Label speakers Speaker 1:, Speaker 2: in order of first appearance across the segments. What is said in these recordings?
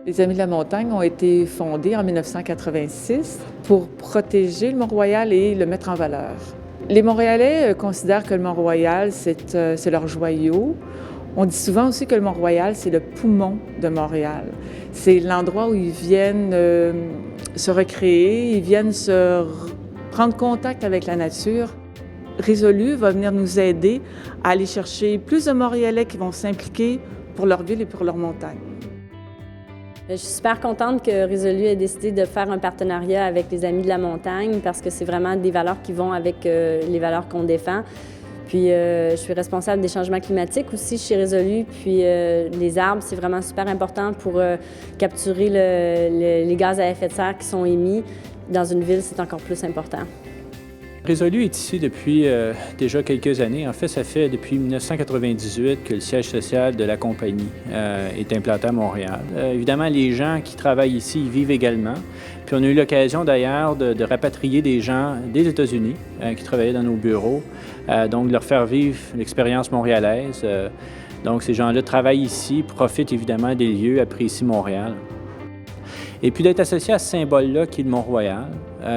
Speaker 1: Les Amis de la montagne ont été fondés en 1986 pour protéger le Mont-Royal et le mettre en valeur. Les Montréalais considèrent que le Mont-Royal, c'est leur joyau. On dit souvent aussi que le Mont-Royal, c'est le poumon de Montréal. C'est l'endroit où ils viennent se recréer, ils viennent prendre contact avec la nature. Résolu va venir nous aider à aller chercher plus de Montréalais qui vont s'impliquer pour leur ville et pour leur montagne.
Speaker 2: Je suis super contente que Résolu ait décidé de faire un partenariat avec les Amis de la montagne parce que c'est vraiment des valeurs qui vont avec les valeurs qu'on défend. Puis je suis responsable des changements climatiques aussi chez Résolu. Puis les arbres, c'est vraiment super important pour capturer les gaz à effet de serre qui sont émis. Dans une ville, c'est encore plus important.
Speaker 3: Résolu est ici depuis déjà quelques années. En fait, ça fait depuis 1998 que le siège social de la compagnie est implanté à Montréal. Évidemment, les gens qui travaillent ici y vivent également. Puis on a eu l'occasion d'ailleurs de rapatrier des gens des États-Unis qui travaillaient dans nos bureaux, donc de leur faire vivre l'expérience montréalaise. Donc ces gens-là travaillent ici, profitent évidemment des lieux, apprécient Montréal. Et puis d'être associé à ce symbole-là qui est le Mont-Royal,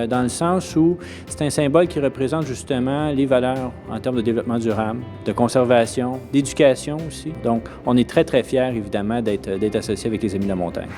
Speaker 3: dans le sens où c'est un symbole qui représente justement les valeurs en termes de développement durable, de conservation, d'éducation aussi. Donc on est très, très fiers évidemment d'être associé avec les Amis de la montagne.